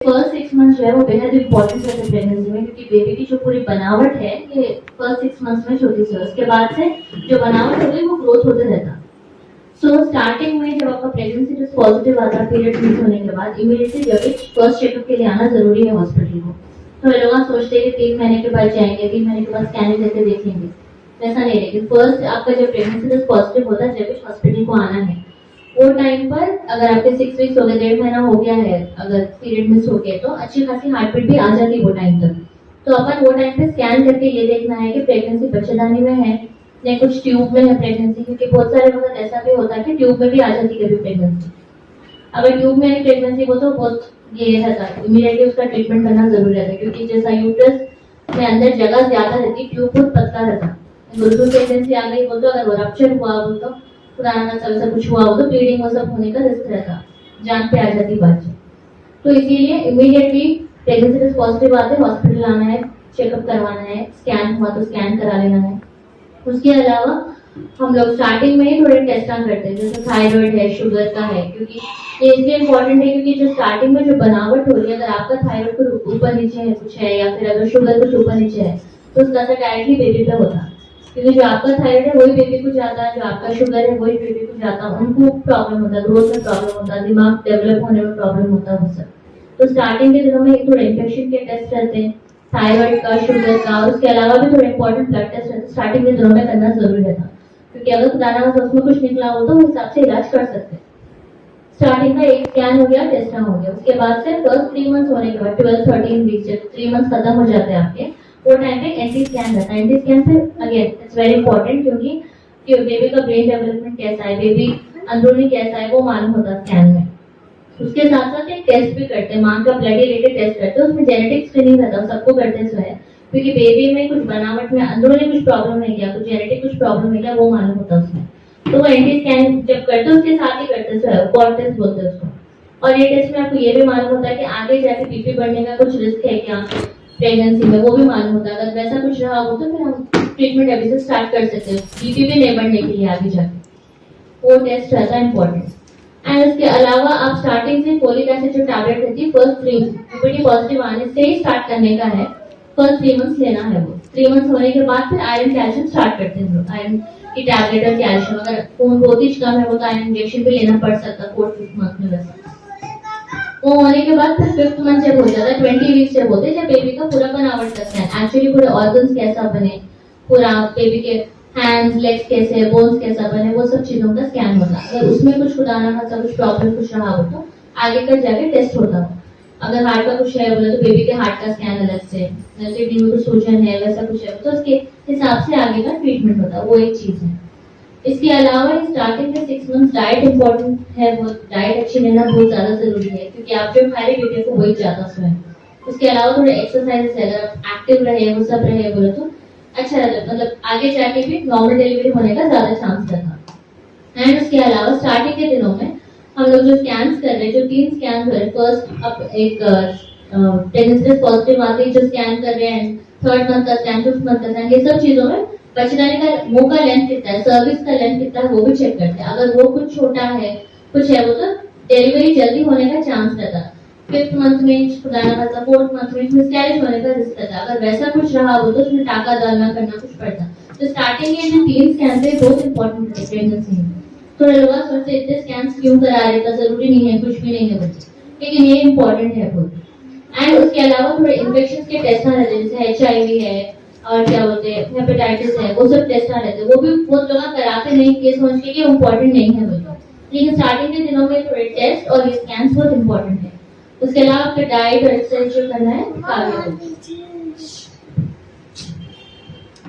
First 6 months जो है वो बेहद इंपॉर्टेंट रहते हैं प्रेगनेंसी में, क्योंकि बेबी की जो पूरी बनावट है ये फर्स्ट 6 मंथ्स में होती है। उसके बाद से जो बनावट होती है वो ग्रोथ होते रहता। स्टार्टिंग में जब आपका प्रेगनेंसी टेस्ट पॉजिटिव आता है पीरियड मिस होने के बाद, इमीडिएटली जब फर्स्ट चेकअप के लिए आना जरूरी है हॉस्पिटल को। तो लोग सोचते हैं कि 3 महीने के बाद जाएंगे, 3 महीने के बाद स्कैनिंग करके देखेंगे, वैसा नहीं। लेकिन फर्स्ट आपका जब प्रेगनेंसी टेस्ट पॉजिटिव होता है जब हॉस्पिटल को आना है, वो टाइम पर अगर आपके 6 वीक्स हो गए, 1.5 महीना हो गया है, अगर पीरियड मिस हो गया तो अच्छी खासी हार्ट बीट भी आ जाती है वो टाइम तक। तो अपन वो टाइम पे स्कैन करके ये देखना है कि प्रेगनेंसी बच्चेदानी में है या कुछ ट्यूब में है प्रेगनेंसी, क्योंकि बहुत सारे वक्त ऐसा भी होता है कि ट्यूब में भी आ जाती है कभी प्रेगनेंसी। अगर ट्यूब में है प्रेगनेंसी वो तो बहुत ये रहता है, इमीडिएटली उसका ट्रीटमेंट करना जरूरी रहता है, क्योंकि जैसा यूट्रस में अंदर जगह ज्यादा रहती, ट्यूब बहुत पतला रहता है। बिल्कुल प्रेगनेंसी आ गई बोलते अगर वो रप्चर हुआ बोलते पुराना वैसा कुछ हुआ हो तो ब्लीडिंग वो सब होने का रिस्क रहता, जान पे आ जाती बात। तो इसीलिए इमीडिएटली प्रेगनेंसी टेस्ट पॉजिटिव आते हॉस्पिटल आना है, चेकअप करवाना है, स्कैन हुआ तो स्कैन करा लेना है। उसके अलावा हम लोग स्टार्टिंग में ही थोड़े टेस्ट करते हैं, जैसे थायराइड है, शुगर का है, क्योंकि ये इसलिए इम्पोर्टेंट है क्योंकि जो स्टार्टिंग में जो बनावट हो रही है, अगर आपका थायराइड को ऊपर नीचे है कुछ है या फिर अगर शुगर कुछ ऊपर नीचे है तो उसका असर डायरेक्टली बेबी पे होता है, क्योंकि जो आपका थायराइड है वही बेबी को जाता है, जो आपका शुगर है वही बेबी को जाता है, उनको प्रॉब्लम होता है, ग्रोथ में प्रॉब्लम होता है, दिमाग डेवलप होने में प्रॉब्लम होता है वो सब। तो स्टार्टिंग के दिनों में थोड़े इन्फेक्शन के टेस्ट रहते हैं, थायराइड का, शुगर का, और उसके अलावा भी थोड़े इंपॉर्टेंट ब्लड टेस्ट रहते हैं, स्टार्टिंग के दिनों में करना जरूरी रहता, क्योंकि अगर खुदाना उसमें कुछ निकला हो तो उस हिसाब से इलाज कर सकते हैं। स्टार्टिंग का एक स्कैन हो गया, टेस्ट हो गया, उसके बाद से फर्स्ट 3 मंथ्स होने के बाद 12-13 वीक जब 3 मंथ्स खत्म हो जाते हैं आपके, वो टाइम पे एंटी स्कैन रहता है। एंटी स्कैन से अगेन इट्स वेरी इंपॉर्टेंट, क्योंकि बेबी का ब्रेन डेवलपमेंट कैसा है, बेबी अंदरूनी कैसा है, वो मालूम होता है स्कैन में। उसके साथ साथ एक टेस्ट भी करते हैं, मां का ब्लड रिलेटेड टेस्ट करते हैं, उसमें जेनेटिक स्क्रीनिंग रहता है, सबको करते हैं, क्योंकि बेबी में कुछ बनावट में अंदरूनी कुछ प्रॉब्लम है क्या, कुछ जेनेटिक कुछ प्रॉब्लम है क्या, वो मालूम होता है उसमें। तो वो एंटी स्कैन जब करते हैं उसके साथ ही करते हैं, कॉल टेस्ट बोलते हैं उसको। और ये टेस्ट में आपको ये भी मालूम होता है कि आगे जाके बीपी बढ़ने का कुछ रिस्क है क्या प्रेगनेंसी में, वो भी मालूम होता है। अगर वैसा कुछ रहा हो तो फिर हम ट्रीटमेंट अभी से स्टार्ट कर सकते हैं, बीपी भी नहीं बढ़ने के लिए आगे जाके, वो टेस्ट रहता है इंपॉर्टेंट। एंड उसके अलावा आप स्टार्टिंग से फोलिक एसिड जो टैबलेट रहती है फर्स्ट 3 पॉजिटिव आने से ही स्टार्ट करने का है, फर्स्ट 3 मंथ्स लेना है वो। 3 मंथ्स होने के बाद फिर आयरन कैल्शियम स्टार्ट करते हैं लोग, आयरन की टैबलेट और कैल्शियम, अगर खून बहुत ही कम है वो तो आयरन इंजेक्शन भी लेना पड़ सकता है 4th-5th मंथ में। वैसे वो होने के बाद फिर 5th मंथ जब हो जाता है, 20 वीक्स जब होते हैं, जब बेबी का पूरा बनावट करते हैं, एक्चुअली पूरे ऑर्गन्स कैसा बने, पूरा बेबी के हैंड्स लेग्स कैसे, बोन्स कैसा बने, वो सब चीजों का स्कैन होता है। अगर उसमें कुछ खुदाना खासा कुछ प्रॉब्लम कुछ रहा हो तो आगे का जाके टेस्ट होता है। अगर हार्ट का कुछ है बोले तो बेबी के हार्ट का स्कैन अलग से, किडनी में कुछ सूजन है वैसा कुछ है तो उसके हिसाब से आगे का ट्रीटमेंट होता है, वो एक चीज है। इसके अलावा स्टार्टिंग में 6 मंथ्स डाइट इंपॉर्टेंट है, वो डाइट अच्छी लेना बहुत ज्यादा जरूरी है, क्योंकि आप जो खा रहे बेबी को वही ज्यादा स्वयं। उसके अलावा थोड़े एक्सरसाइजेस है, अगर आप एक्टिव रहे वो सब रहे बोले तो अच्छा रहता, मतलब आगे जाके भी नॉर्मल डिलीवरी होने का ज्यादा चांस रहता। एंड उसके अलावा स्टार्टिंग के दिनों में हम लोग जो स्कैन्स कर रहे हैं, जो 3 स्कैन हुए, फर्स्ट अब एक प्रेगनेंसी पॉजिटिव आते जो स्कैन कर रहे हैं, 3rd मंथ का स्कैन, 5th मंथ का स्कैन, ये सब चीजों में बच्चेदानी का मुंह का लेंथ कितना है, सर्विस का लेंथ कितना है, वो भी चेक करते हैं। अगर वो कुछ छोटा है कुछ है वो तो डिलीवरी जल्दी होने का चांस रहता है। 5th मंथ में खुदाना खासा, 4th मंथ में मिसकैरेज होने का रिस्क रहता है। अगर वैसा कुछ रहा हो तो उसमें टाका डालना करना कुछ पड़ता। तो स्टार्टिंग में जो 3 स्कैन थे बहुत इंपॉर्टेंट है प्रेगनेंसी में। थोड़े लोग सोचते इतने स्कैन क्यों करा रहे, तो जरूरी नहीं है, कुछ भी नहीं है बच्चे, लेकिन ये इंपॉर्टेंट है बहुत। एंड उसके अलावा थोड़े इन्फेक्शन के टेस्ट रहते हैं, जैसे HIV है और क्या बोलते हैं हेपेटाइटिस है, वो सब टेस्ट रहते हैं, वो भी बहुत लोग कराते नहीं, ये सोच के इम्पोर्टेंट नहीं है बोलो, लेकिन स्टार्टिंग के दिनों में थोड़े टेस्ट और ये स्कैन बहुत इंपॉर्टेंट है। उसके अलावा आपका डाइट और एक्सरसाइज जो करना है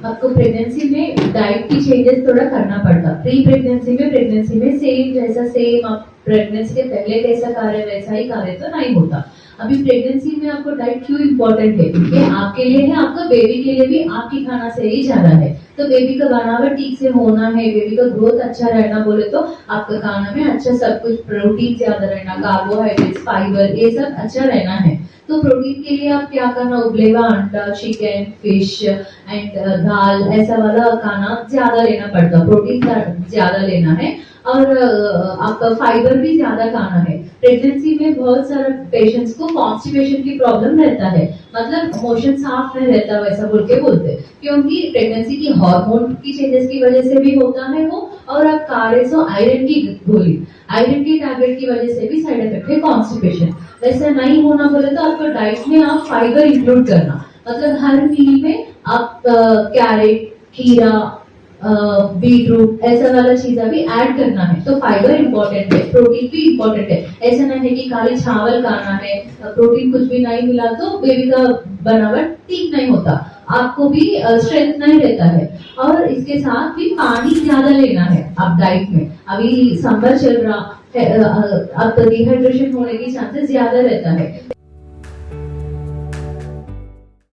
आपको प्रेगनेंसी में डाइट की चेंजेस थोड़ा करना पड़ता। प्री प्रेगनेंसी में प्रेगनेंसी में सेम जैसा सेम आप प्रेगनेंसी के पहले कैसा खा रहे वैसा ही खा रहे तो नहीं होता। अभी प्रेगनेंसी में आपको डाइट क्यों इम्पोर्टेंट है, क्योंकि आपके लिए है, आपका बेबी के लिए भी आपकी खाना से ही ज्यादा है। तो बेबी का बनावट ठीक से होना है, बेबी का ग्रोथ अच्छा रहना बोले तो आपका खाना में अच्छा सब कुछ प्रोटीन ज्यादा रहना, कार्बोहाइड्रेट्स, फाइबर, ये सब अच्छा रहना है। तो प्रोटीन के लिए आप क्या करना, उबले हुआ अंडा, चिकन, फिश एंड दाल ऐसा वाला खाना ज्यादा लेना पड़ता, प्रोटीन ज्यादा लेना है। और आपका फाइबर भी ज्यादा खाना है। प्रेगनेंसी में बहुत सारे पेशेंट्स को कॉन्स्टिपेशन की प्रॉब्लम रहता है, मतलब मोशन साफ नहीं रहता वैसा बोल के बोलते, क्योंकि प्रेगनेंसी की हार्मोन की चेंजेस की वजह से भी होता है वो, और आप खा रहे सो आयरन की गोली, आयरन की टैबलेट की वजह से भी साइड इफेक्ट है कॉन्स्टिपेशन। वैसा नहीं होना बोले तो आपको डाइट में आप फाइबर इंक्लूड करना, मतलब हर मील में आप कैरेट, खीरा, बीटरूट ऐसा वाला चीजा भी ऐड करना है। तो फाइबर इंपॉर्टेंट है, प्रोटीन भी इंपॉर्टेंट है। ऐसा नहीं है कि खाली चावल खाना है, प्रोटीन कुछ भी नहीं मिला तो बेबी का बनावट ठीक नहीं होता, आपको भी स्ट्रेंथ नहीं रहता है। और इसके साथ भी पानी ज्यादा लेना है आप डाइट में। अभी समर चल रहा है, अब डिहाइड्रेशन होने की चांसेस ज्यादा रहता है।